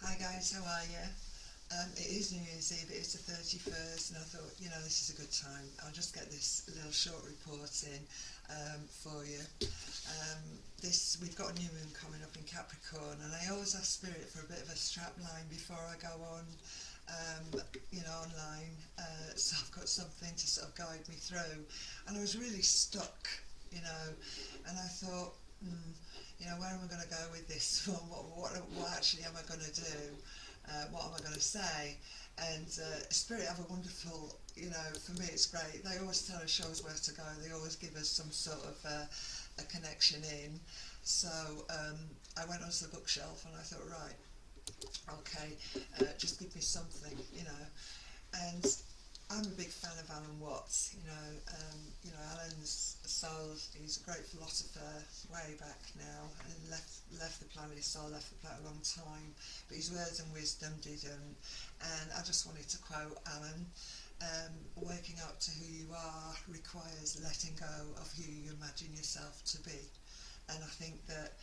Hi guys, how are you? It is New Year's Eve, it is the 31st, and I thought, this is a good time. I'll just get this little short report in for you. We've got a new moon coming up in Capricorn, and I always ask Spirit for a bit of a strap line before I go on, online. So I've got something to sort of guide me through. And I was really stuck, you know, and I thought, where am I going to go with this one? What actually am I going to do? What am I going to say? And Spirit have a wonderful, for me it's great. They always tell us, show us where to go. They always give us some sort of a connection in. So I went onto the bookshelf and I thought, right, okay, just give me something, And I'm a big fan of Alan Watts. Alan's soul. He's a great philosopher, way back now, and left the planet. His soul left the planet a long time, but his words and wisdom didn't. And I just wanted to quote Alan: "Waking up to who you are requires letting go of who you imagine yourself to be." And I think that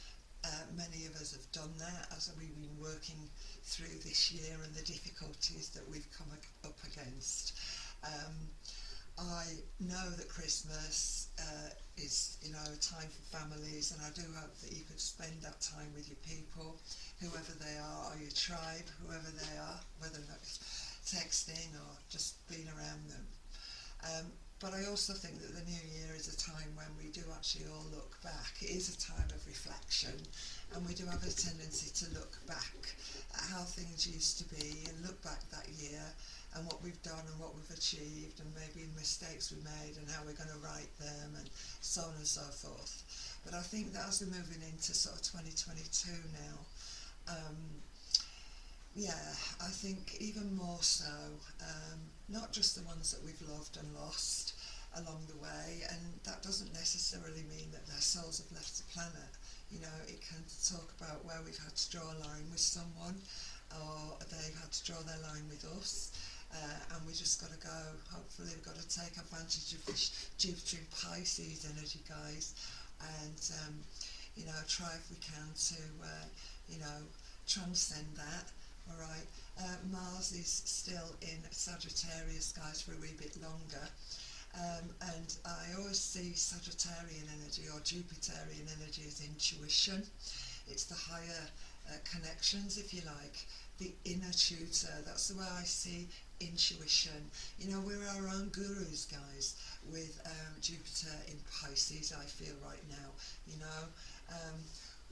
many of us have done that as we've been working through this year and the difficulties that we've come up against. I know that Christmas is, a time for families, and I do hope that you could spend that time with your people, whoever they are, or your tribe, whoever they are, whether that's texting or just being around them. But I also think that the new year is a time when we do actually all look back. It is a time of reflection, and we do have a tendency to look back at how things used to be and look back that year and what we've done and what we've achieved, and maybe mistakes we made and how we're going to right them, and so on and so forth. But I think that as we're moving into sort of 2022 now, I think even more so, not just the ones that we've loved and lost along the way, and that doesn't necessarily mean that their souls have left the planet. It can talk about where we've had to draw a line with someone, or they've had to draw their line with us, and we just got to go. Hopefully we've got to take advantage of this Jupiter in Pisces energy, guys, and try if we can to transcend that. All right. Mars is still in Sagittarius, guys, for a wee bit longer. And I always see Sagittarian energy or Jupiterian energy as intuition. It's the higher connections, if you like, the inner tutor. That's the way I see intuition. We're our own gurus, guys, with Jupiter in Pisces, I feel right now.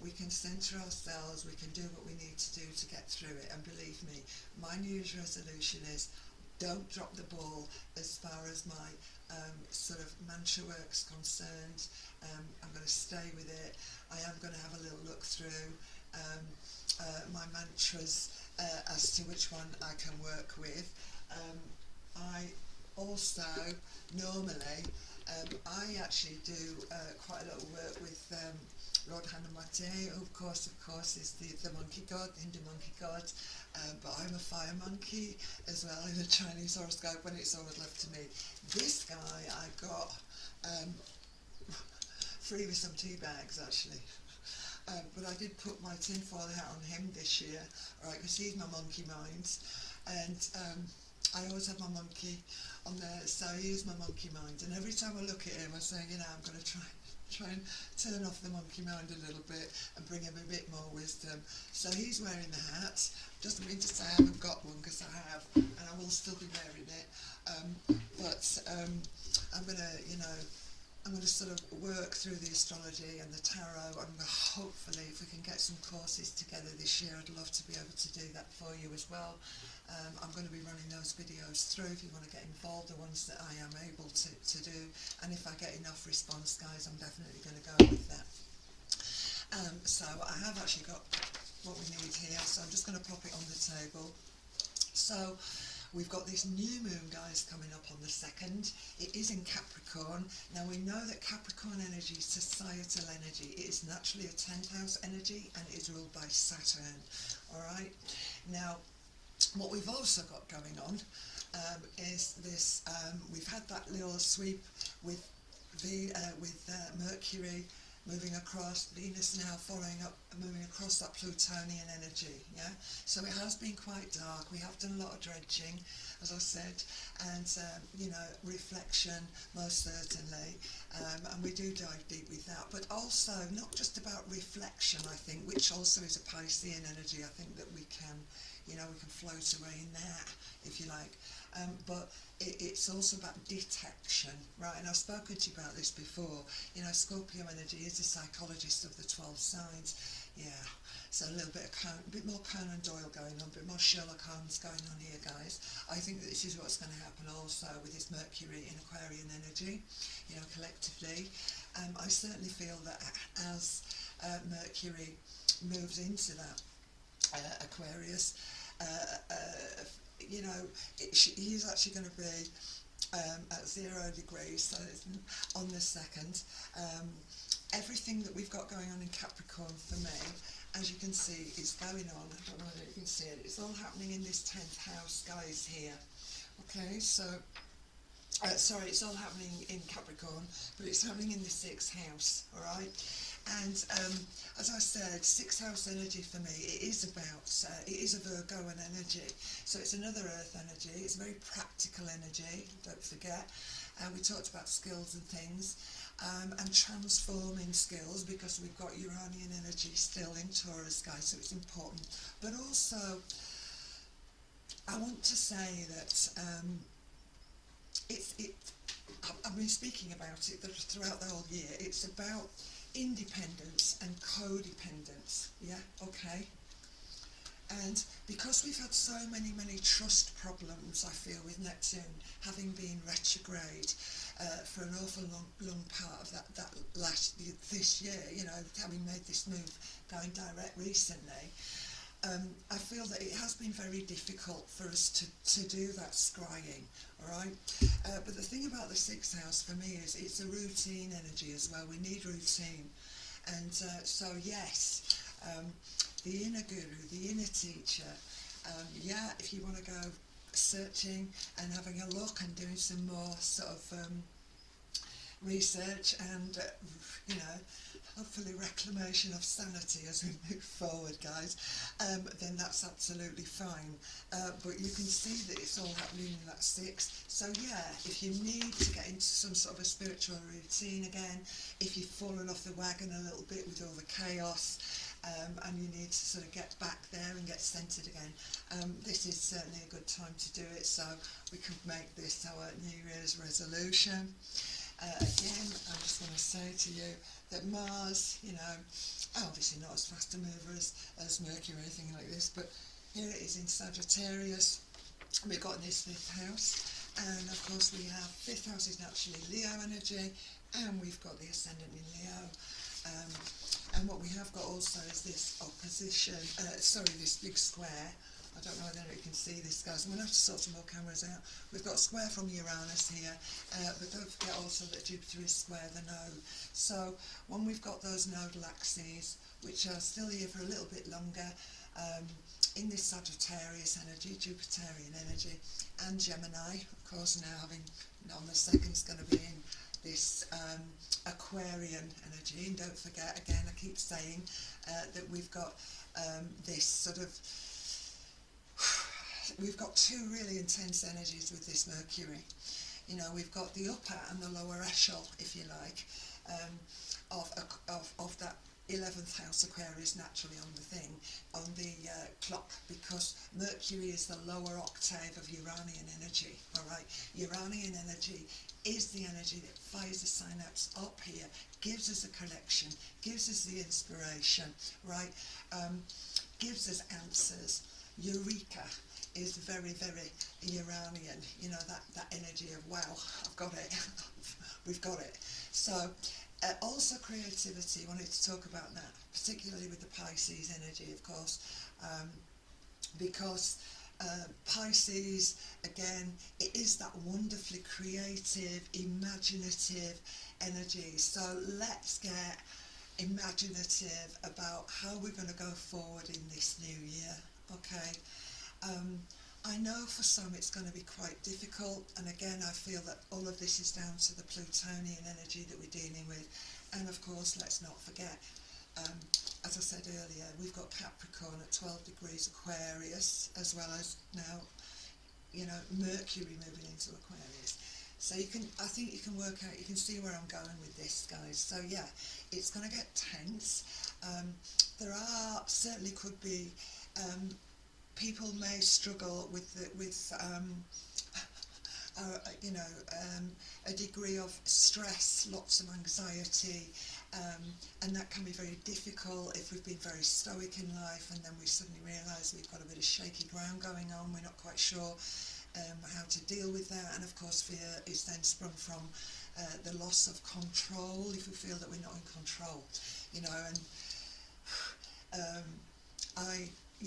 We can centre ourselves, we can do what we need to do to get through it, and believe me, my New Year's resolution is don't drop the ball as far as my sort of mantra work's concerned. I'm going to stay with it. I am going to have a little look through my mantras as to which one I can work with. I also normally I actually do quite a lot of work with Lord Hanamate, who of course is the monkey god, the Hindu monkey god, but I'm a fire monkey as well in the Chinese horoscope, when it's all left to me. This guy I got free with some tea bags, actually. But I did put my tinfoil hat on him this year, right, because he's my monkey mind, and I always have my monkey on there, so he is my monkey mind, and every time I look at him I say, I'm going to try and turn off the monkey mind a little bit and bring him a bit more wisdom. So he's wearing the hat. Doesn't mean to say I haven't got one, because I have, and I will still be wearing it. But I'm going to sort of work through the astrology and the tarot, and hopefully if we can get some courses together this year, I'd love to be able to do that for you as well. I'm going to be running those videos through if you want to get involved, the ones that I am able to do, and if I get enough response, guys, I'm definitely going to go with that. So I have actually got what we need here, so I'm just going to pop it on the table. So we've got this new moon, guys, coming up on the 2nd. It is in Capricorn. Now we know that Capricorn energy is societal energy. It is naturally a 10th house energy, and it is ruled by Saturn. All right. Now, what we've also got going on is this. We've had that little sweep with Mercury moving across, Venus now following up, moving across that Plutonian energy, yeah? So it has been quite dark. We have done a lot of dredging, as I said, and, reflection, most certainly, and we do dive deep with that, but also not just about reflection, I think, which also is a Piscean energy. I think that we can, we can float away in that, if you like, but it's also about detection, right? And I've spoken to you about this before. Scorpio energy is a psychologist of the 12 signs. Yeah, so a little bit more Conan Doyle going on, a bit more Sherlock Holmes going on here, guys. I think that this is what's going to happen also with this Mercury in Aquarian energy, collectively. I certainly feel that as Mercury moves into that Aquarius, he's actually going to be at 0 degrees, so it's on the 2nd. Everything that we've got going on in Capricorn for me, as you can see, is going on. I don't know whether you can see it. It's all happening in this 10th house, guys, here. Okay, so, sorry, it's all happening in Capricorn, but it's happening in the 6th house, all right? And as I said, 6th house energy for me, it is a Virgoan energy. So it's another earth energy. It's a very practical energy, don't forget. We talked about skills and things, and transforming skills, because we've got Uranian energy still in Taurus, guys, so it's important. But also, I want to say that I've been speaking about it throughout the whole year. It's about independence and codependence, yeah, okay? And because we've had so many trust problems, I feel, with Neptune having been retrograde for an awful long part of this year, having made this move, going direct recently, I feel that it has been very difficult for us to do that scrying, all right? But the thing about the 6th house for me is it's a routine energy as well. We need routine. And so, yes, the inner guru, the inner teacher, if you want to go searching and having a look and doing some more sort of research and, hopefully reclamation of sanity as we move forward, guys, then that's absolutely fine. But you can see that it's all happening in that 6. So yeah, if you need to get into some sort of a spiritual routine again, if you've fallen off the wagon a little bit with all the chaos, and you need to sort of get back there and get centred again, this is certainly a good time to do it. So we can make this our New Year's resolution. Again, I just want to say to you that Mars, obviously not as fast a mover as Mercury or anything like this, but here it is in Sagittarius. We've got this 5th house, and of course we have 5th house is naturally Leo energy, and we've got the ascendant in Leo. And what we have got also is this opposition, this big square. I don't know whether you can see this, guys. I'm going to have to sort some more cameras out. We've got a square from Uranus here, but don't forget also that Jupiter is square the node. So when we've got those nodal axes, which are still here for a little bit longer, in this Sagittarius energy, Jupiterian energy, and Gemini, of course, now having on the 2nd is going to be in this Aquarian energy. And don't forget, again, I keep saying that we've got this sort of we've got 2 really intense energies with this Mercury. We've got the upper and the lower echelon, if you like, of that 11th house Aquarius naturally on the clock, because Mercury is the lower octave of Uranian energy, all right? Uranian energy is the energy that fires the synapse up here, gives us a connection, gives us the inspiration, right? Gives us answers. Eureka is very Uranian, that energy of, wow, I've got it, we've got it. So also creativity, wanted to talk about that, particularly with the Pisces energy, of course, because Pisces, again, it is that wonderfully creative, imaginative energy. So let's get imaginative about how we're going to go forward in this new year, okay? I know for some it's going to be quite difficult, and again I feel that all of this is down to the Plutonian energy that we're dealing with, And of course, let's not forget, um, as I said earlier, we've got Capricorn at 12 degrees Aquarius, as well as now, you know, Mercury moving into Aquarius. So you can, I think you can work out, you can see where I'm going with this, guys. So yeah, it's going to get tense. There are, certainly could be, people may struggle with you know, a degree of stress, lots of anxiety, and that can be very difficult if we've been very stoic in life and then we suddenly realise we've got a bit of shaky ground going on, we're not quite sure how to deal with that. And of course fear is then sprung from the loss of control, if we feel that we're not in control, you know. And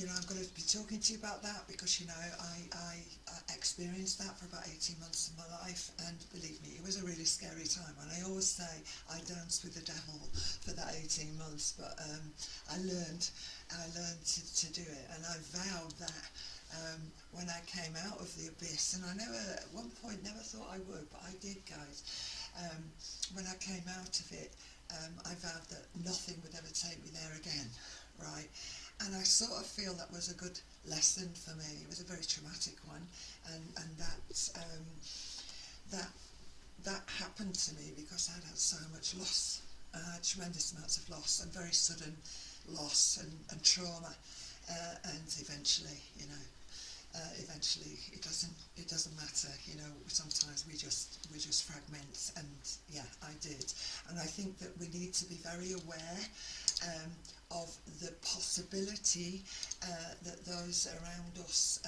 I'm going to be talking to you about that because, you know, I experienced that for about 18 months of my life, and believe me, it was a really scary time. And I always say I danced with the devil for that 18 months, but I learned to do it, and I vowed that when I came out of the abyss, and I never, at one point, never thought I would, but I did, guys. When I came out of it, I vowed that nothing would ever take me there again, right? And I sort of feel that was a good lesson for me. It was a very traumatic one, and that happened to me because I'd had so much loss, tremendous amounts of loss, and very sudden loss and trauma, and eventually, you know, eventually it doesn't matter, you know. Sometimes we just fragment, and yeah, I did. And I think that we need to be very aware of the possibility that those around us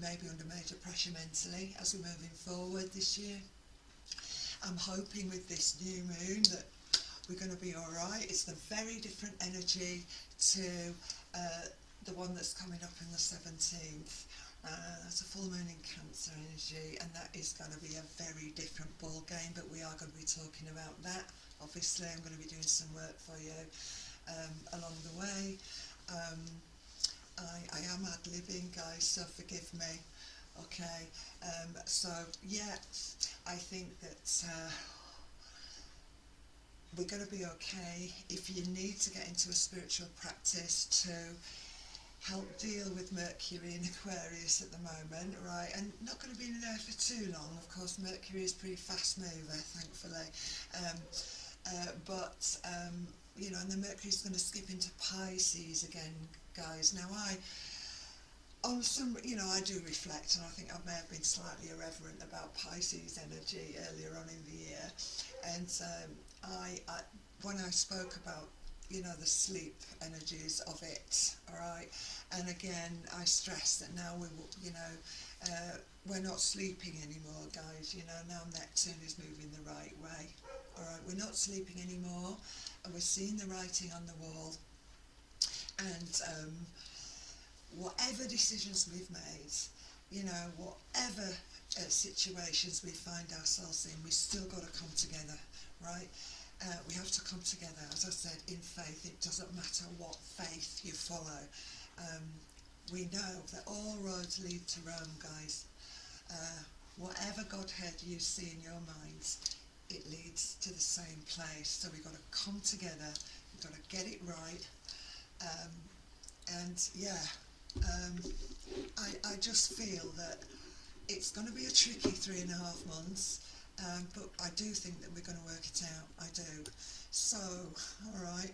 may be under major pressure mentally as we're moving forward this year. I'm hoping with this new moon that we're going to be alright. It's a very different energy to the one that's coming up in the 17th. It's a full moon in Cancer energy, and that is going to be a very different ball game, but we are going to be talking about that. Obviously, I'm going to be doing some work for you along the way. I am ad-libbing, guys, so forgive me. Okay, so yeah, I think that we're going to be okay. If you need to get into a spiritual practice to help deal with Mercury in Aquarius at the moment, right, and not going to be in there for too long. Of course, Mercury is a pretty fast mover, thankfully, but you know, and then Mercury's going to skip into Pisces again, guys. Now on some, you know, I do reflect, and I think I may have been slightly irreverent about Pisces energy earlier on in the year, and I when I spoke about, you know, the sleep energies of it, alright, and again I stress that now we're not sleeping anymore, guys. You know, now Neptune is moving the right way, alright, we're not sleeping anymore, and we're seeing the writing on the wall, and whatever decisions we've made, you know, whatever situations we find ourselves in, we still got to come together, right? We have to come together, as I said, in faith. It doesn't matter what faith you follow. We know that all roads lead to Rome, guys. Whatever Godhead you see in your minds, it leads to the same place. So we've got to come together, we've got to get it right. And yeah, I just feel that it's going to be a tricky 3.5 months. But I do think that we're going to work it out. I do. So, alright.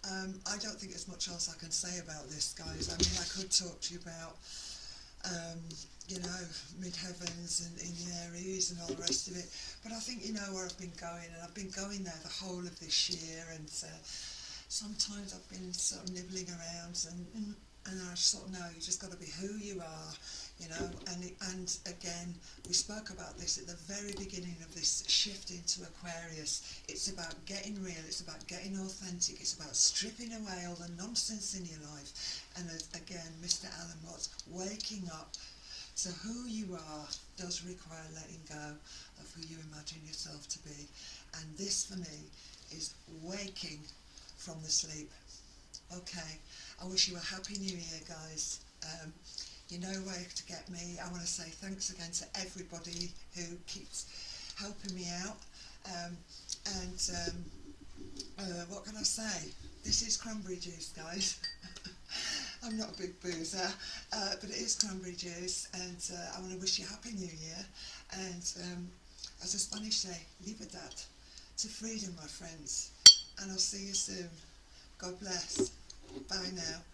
I don't think there's much else I can say about this, guys. I mean, I could talk to you about, you know, mid-heavens and in the Aries and all the rest of it. But I think you know where I've been going, and I've been going there the whole of this year. And sometimes I've been sort of nibbling around, and I sort of know you just got to be who you are. You know, and again, we spoke about this at the very beginning of this shift into Aquarius. It's about getting real, it's about getting authentic, it's about stripping away all the nonsense in your life. And again, Mr. Alan Watts, waking up to who you are does require letting go of who you imagine yourself to be. And this, for me, is waking from the sleep. Okay, I wish you a happy new year, guys. You know where to get me. I want to say thanks again to everybody who keeps helping me out, and what can I say? This is cranberry juice, guys. I'm not a big boozer, but it is cranberry juice, and I want to wish you a Happy New Year. And as the Spanish say, libertad, to freedom, my friends. And I'll see you soon. God bless. Bye now.